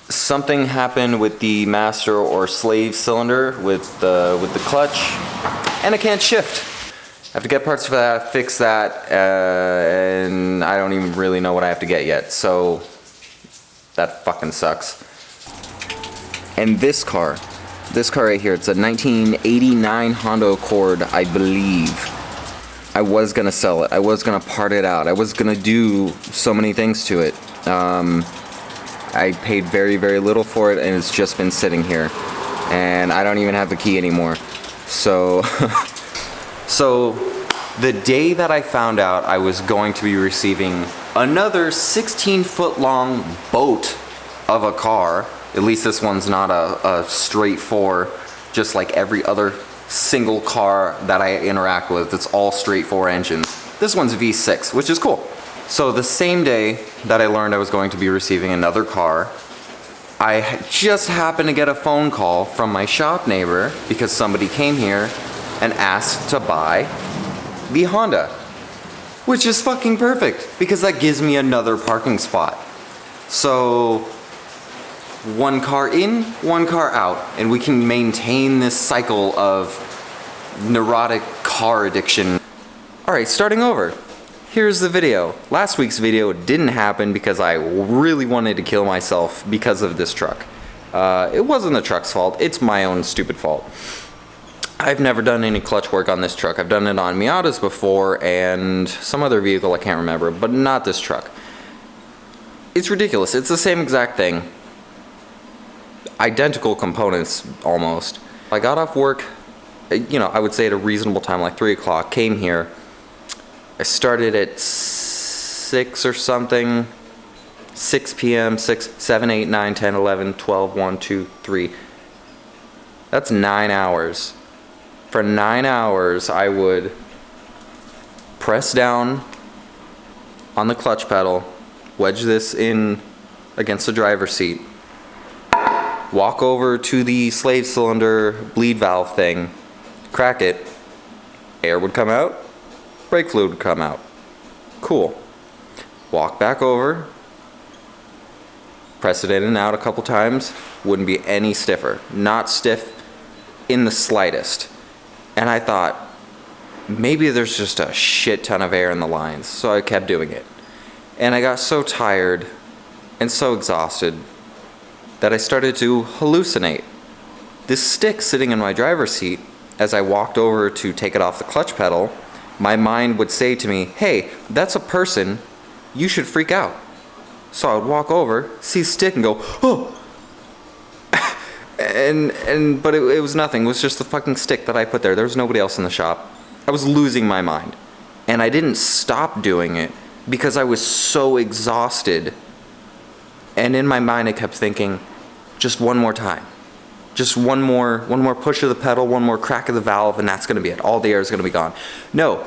Something happened with the master or slave cylinder with the clutch, and it can't shift. I have to get parts for that, fix that, and I don't even really know what I have to get yet, so that fucking sucks. And this car right here, it's a 1989 Honda Accord, I believe. I was gonna sell it, I was gonna part it out, I was gonna do so many things to it. I paid very, very little for it, and it's just been sitting here. And I don't even have the key anymore. So, so the day that I found out I was going to be receiving another 16-foot long boat of a car, at least this one's not a straight four, just like every other single car that I interact with. It's all straight four engines. This one's V6, which is cool. So the same day that I learned I was going to be receiving another car, I just happened to get a phone call from my shop neighbor because somebody came here and asked to buy the Honda, which is fucking perfect because that gives me another parking spot. So one car in, one car out, and we can maintain this cycle of neurotic car addiction. All right, starting over. Here's the video. Last week's video didn't happen because I really wanted to kill myself because of this truck. It wasn't the truck's fault, it's my own stupid fault. I've never done any clutch work on this truck. I've done it on Miatas before and some other vehicle I can't remember, but not this truck. It's ridiculous. It's the same exact thing. Identical components, almost. I got off work, you know, I would say at a reasonable time, like 3 o'clock, came here. I started at 6 or something, 6 p.m., 6, 7, 8, 9, 10, 11, 12, 1, 2, 3. That's 9 hours. For 9 hours, I would press down on the clutch pedal, wedge this in against the driver's seat, walk over to the slave cylinder bleed valve thing, crack it, air would come out, brake fluid would come out. Cool. Walk back over, press it in and out a couple times, wouldn't be any stiffer. Not stiff in the slightest. And I thought, maybe there's just a shit ton of air in the lines, so I kept doing it. And I got so tired and so exhausted that I started to hallucinate. This stick sitting in my driver's seat, as I walked over to take it off the clutch pedal, my mind would say to me, hey, that's a person, you should freak out. So I would walk over, see the stick and go, oh! But it was nothing, it was just the fucking stick that I put there. There was nobody else in the shop. I was losing my mind. And I didn't stop doing it because I was so exhausted. And in my mind I kept thinking, just one more time. Just one more push of the pedal, one more crack of the valve, and that's going to be it. All the air is going to be gone. No,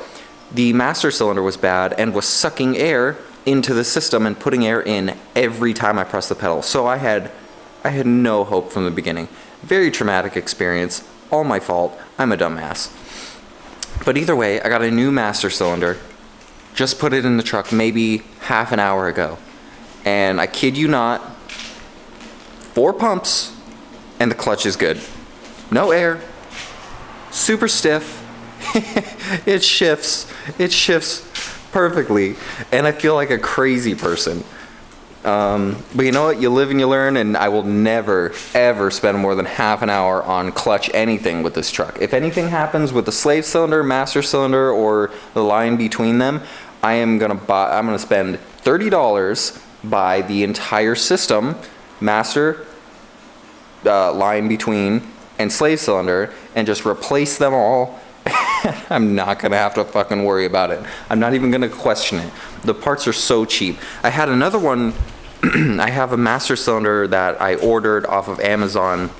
the master cylinder was bad and was sucking air into the system and putting air in every time I pressed the pedal. So I had no hope from the beginning. Very traumatic experience. All my fault. I'm a dumbass. But either way, I got a new master cylinder. Just put it in the truck maybe half an hour ago. And I kid you not, 4 pumps, and the clutch is good. No air, super stiff, it shifts perfectly, and I feel like a crazy person. But you know what, you live and you learn, and I will never, ever spend more than half an hour on clutch anything with this truck. If anything happens with the slave cylinder, master cylinder, or the line between them, I'm gonna spend $30, buy the entire system, master, line between, and slave cylinder, and just replace them all. I'm not gonna have to fucking worry about it. I'm not even gonna question it. The parts are so cheap. I had another one. I have a master cylinder that I ordered off of Amazon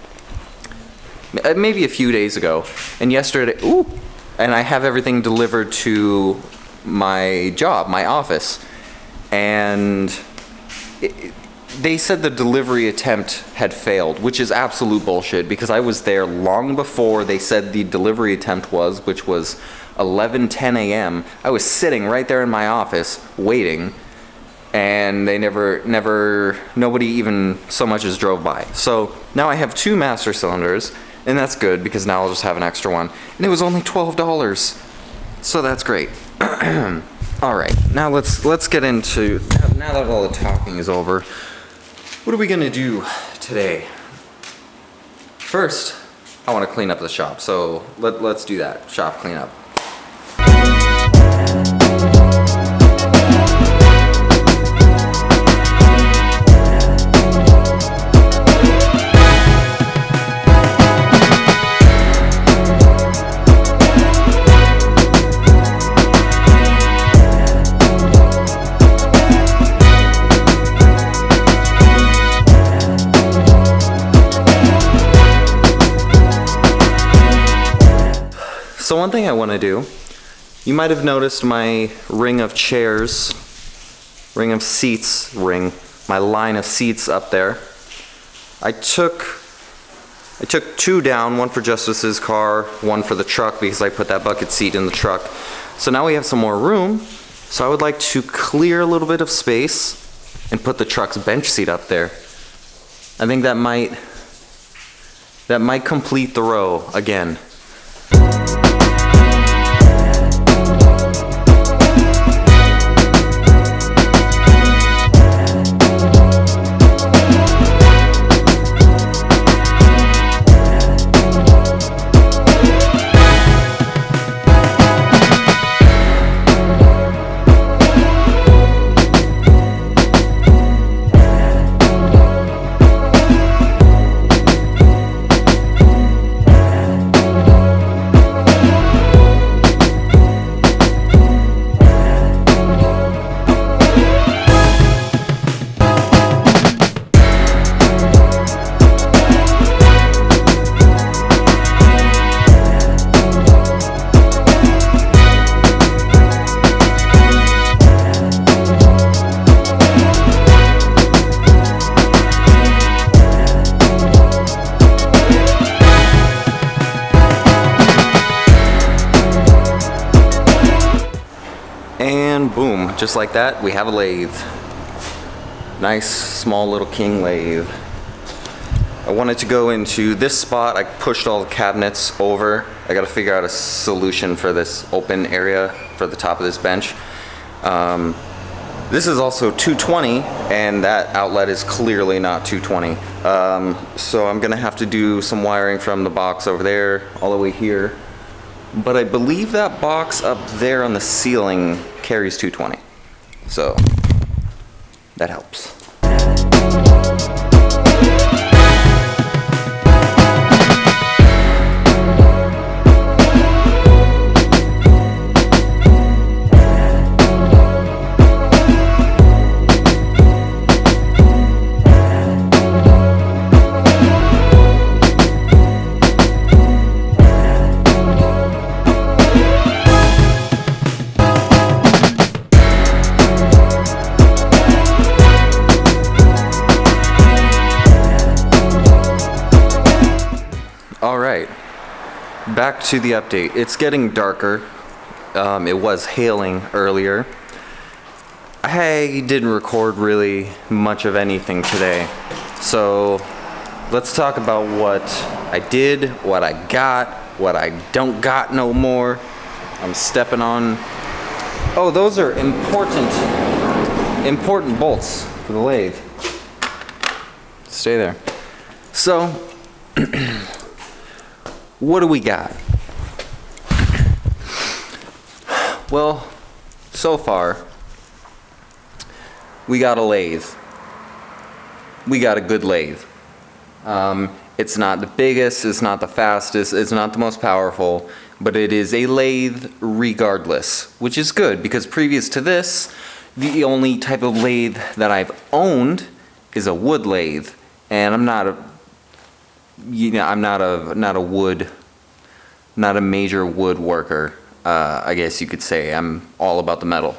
maybe a few days ago, and yesterday, and I have everything delivered to my job, my office, and they said the delivery attempt had failed, which is absolute bullshit because I was there long before they said the delivery attempt was, which was 11:10 a.m. I was sitting right there in my office waiting, and they nobody even so much as drove by. So now I have 2 master cylinders, and that's good because now I'll just have an extra one. And it was only $12, so that's great. All right, now let's get into, now that all the talking is over, what are we gonna do today? First, I want to clean up the shop, so let's do that, shop cleanup. So one thing I want to do, you might have noticed my ring of chairs, ring of seats, my line of seats up there. I took 2 down, one for Justice's car, one for the truck because I put that bucket seat in the truck. So now we have some more room. So I would like to clear a little bit of space and put the truck's bench seat up there. I think that might complete the row again. And boom, just like that, we have a lathe. Nice, small little king lathe. I wanted to go into this spot. I pushed all the cabinets over. I gotta figure out a solution for this open area for the top of this bench. This is also 220, and that outlet is clearly not 220. So I'm gonna have to do some wiring from the box over there all the way here. But I believe that box up there on the ceiling carries 220. So that helps. Back to the update. It's getting darker. It was hailing earlier. I didn't record really much of anything today. So let's talk about what I did, what I got, what I don't got no more. I'm stepping on. Oh, those are important bolts for the lathe. Stay there. So what do we got? Well, so far, we got a lathe. We got a good lathe. It's not the biggest, it's not the fastest, it's not the most powerful, but it is a lathe regardless, which is good because previous to this, the only type of lathe that I've owned is a wood lathe, and I'm not a major woodworker. I guess you could say I'm all about the metal.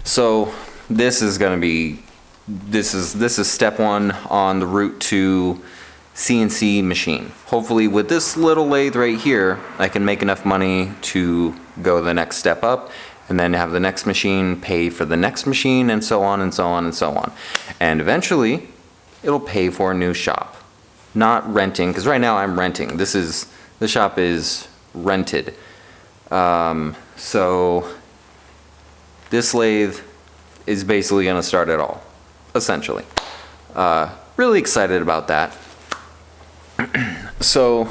So this is step one on the route to CNC machine. Hopefully with this little lathe right here, I can make enough money to go the next step up and then have the next machine pay for the next machine, and so on and so on and so on. And eventually, it'll pay for a new shop. Not renting, because right now I'm renting. The shop is rented. So this lathe is basically going to start it all, essentially. Really excited about that. So,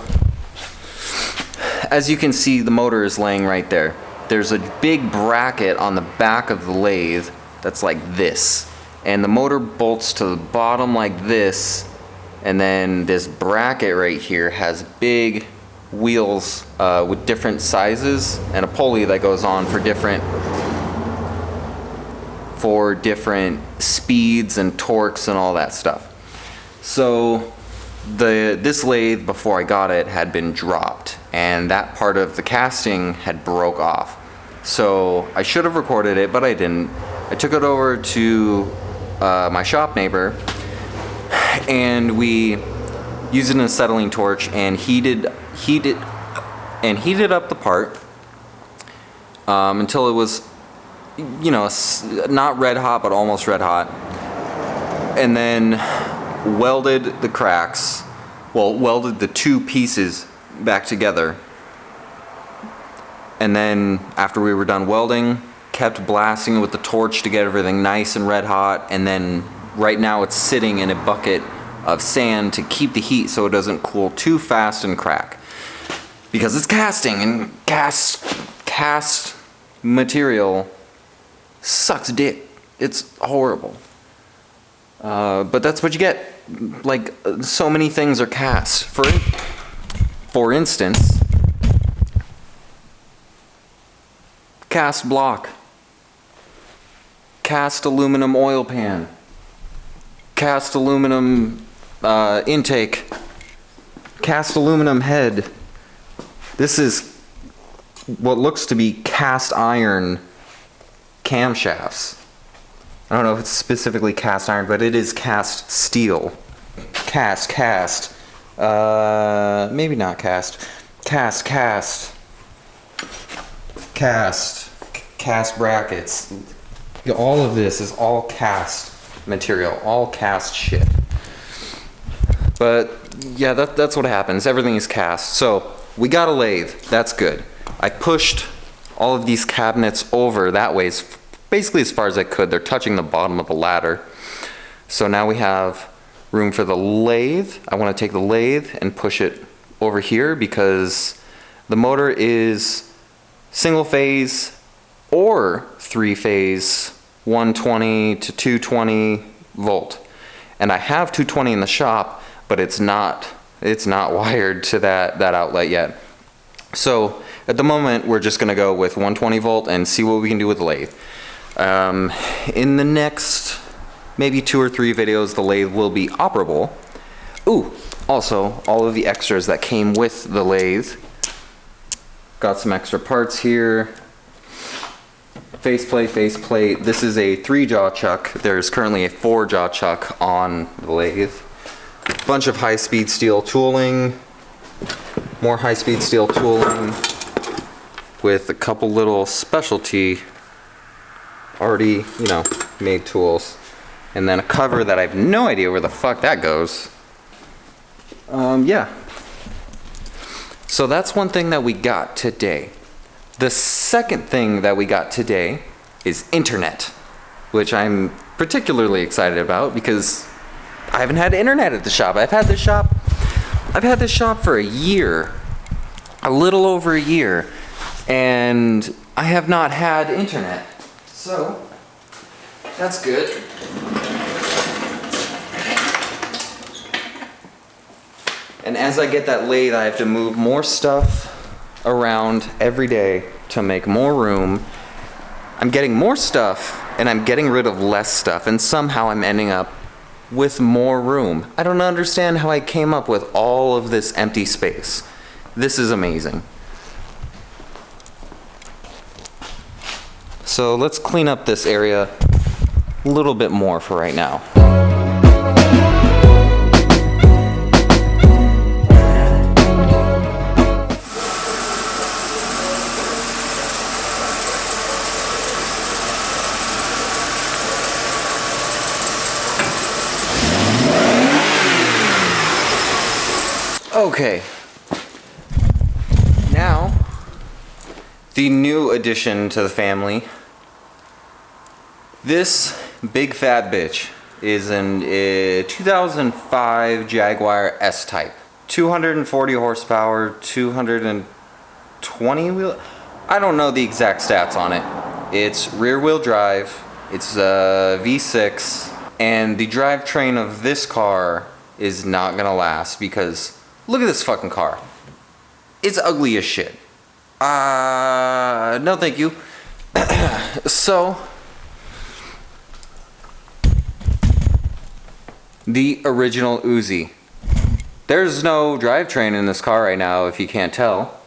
as you can see, the motor is laying right there. There's a big bracket on the back of the lathe that's like this. And the motor bolts to the bottom like this. And then this bracket right here has big wheels with different sizes and a pulley that goes on for different speeds and torques and all that stuff. So this lathe, before I got it, had been dropped, and that part of the casting had broke off. So I should have recorded it, but I didn't. I took it over to my shop neighbor, and we used an acetylene torch and heated up the part until it was, you know, not red hot, but almost red hot. And then welded the cracks, welded the two pieces back together. And then after we were done welding, kept blasting it with the torch to get everything nice and red hot. And then right now it's sitting in a bucket of sand to keep the heat so it doesn't cool too fast and crack. Because it's casting, and cast material sucks dick. It's horrible. But that's what you get. Like, so many things are cast. For instance, cast block, cast aluminum oil pan, cast aluminum intake, cast aluminum head. This is what looks to be cast iron camshafts. I don't know if it's specifically cast iron, but it is cast steel. Cast. Maybe not cast. Cast brackets. All of this is all cast material, all cast shit. But yeah, that's what happens. Everything is cast. So we got a lathe. That's good. I pushed all of these cabinets over that way, basically as far as I could. They're touching the bottom of the ladder. So now we have room for the lathe. I want to take the lathe and push it over here because the motor is single phase or 3-phase 120 to 220 volt. And I have 220 in the shop, but it's not wired to that outlet yet. So at the moment we're just gonna go with 120 volt and see what we can do with the lathe. In the next maybe 2 or 3 videos, the lathe will be operable. Ooh, also all of the extras that came with the lathe. Got some extra parts here. Faceplate. This is a 3-jaw chuck. There's currently a 4-jaw chuck on the lathe. Bunch of high-speed steel tooling. More high-speed steel tooling with a couple little specialty already, you know, made tools. And then a cover that I have no idea where the fuck that goes. Yeah. So that's one thing that we got today. The second thing that we got today is internet, which I'm particularly excited about because I haven't had internet at the shop. I've had this shop for a year, a little over a year, and I have not had internet. So that's good. And as I get that lathe, I have to move more stuff around every day to make more room. I'm getting more stuff and I'm getting rid of less stuff, and somehow I'm ending up with more room. I don't understand how I came up with all of this empty space. This is amazing. So let's clean up this area a little bit more for right now. Okay. Now, the new addition to the family. This big fat bitch is an 2005 Jaguar S-Type. 240 horsepower, 220 wheel. I don't know the exact stats on it. It's rear wheel drive. It's a V6. And the drivetrain of this car is not gonna last because look at this fucking car. It's ugly as shit. No thank you. So, the original Uzi. There's no drivetrain in this car right now, if you can't tell.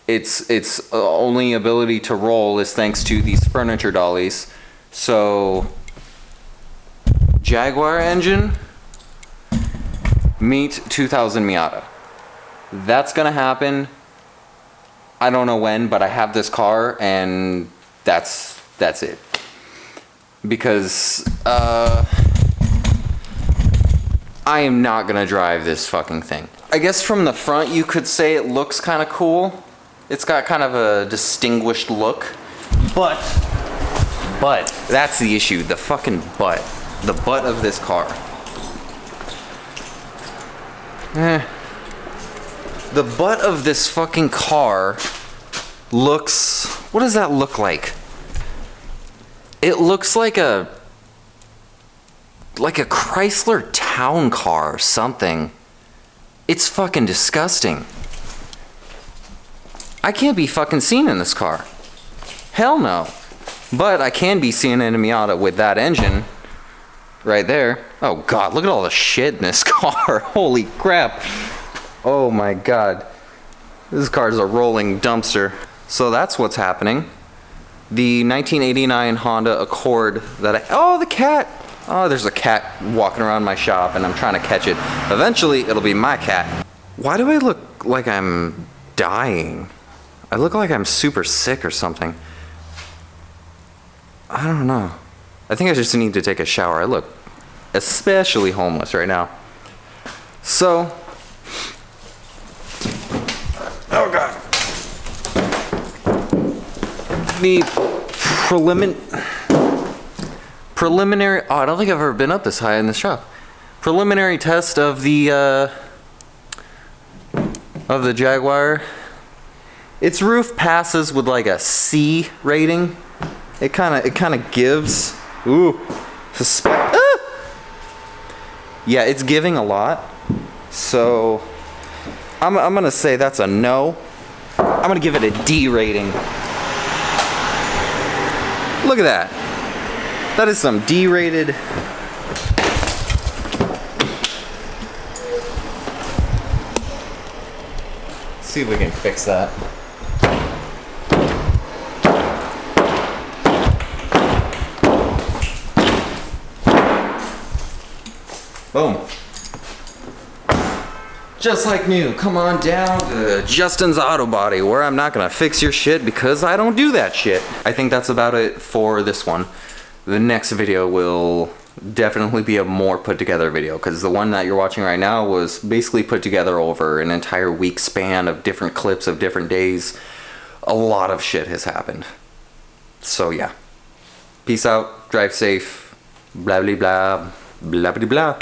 Its only ability to roll is thanks to these furniture dollies. So, Jaguar engine, meet 2000 Miata. That's gonna happen. I don't know when, but I have this car, and that's it. Because I am not gonna drive this fucking thing. I guess from the front you could say it looks kind of cool. It's got kind of a distinguished look, but that's the issue. The fucking butt. The butt of this car. The butt of this fucking car looks... What does that look like? It looks like a Chrysler town car or something. It's fucking disgusting. I can't be fucking seen in this car. Hell no. But I can be seen in a Miata with that engine right there. Oh god, look at all the shit in this car. Holy crap. Oh my god. This car is a rolling dumpster. So that's what's happening. The 1989 Honda Accord that oh, the cat. Oh, there's a cat walking around my shop and I'm trying to catch it. Eventually, it'll be my cat. Why do I look like I'm dying? I look like I'm super sick or something. I don't know. I think I just need to take a shower. I look especially homeless right now. So, oh god. The preliminary, oh, I don't think I've ever been up this high in the shop. Preliminary test of the Jaguar. Its roof passes with like a C rating. It kind of gives. Ooh, suspect. Ah! Yeah, it's giving a lot. So I'm gonna say that's a no. I'm gonna give it a D rating. Look at that. That is some D-rated. See if we can fix that. Boom. Just like new. Come on down to Justin's Auto Body, where I'm not gonna fix your shit because I don't do that shit. I think that's about it for this one. The next video will definitely be a more put together video because the one that you're watching right now was basically put together over an entire week span of different clips of different days. A lot of shit has happened. So yeah. Peace out, drive safe, blah blah blah, blah blah blah.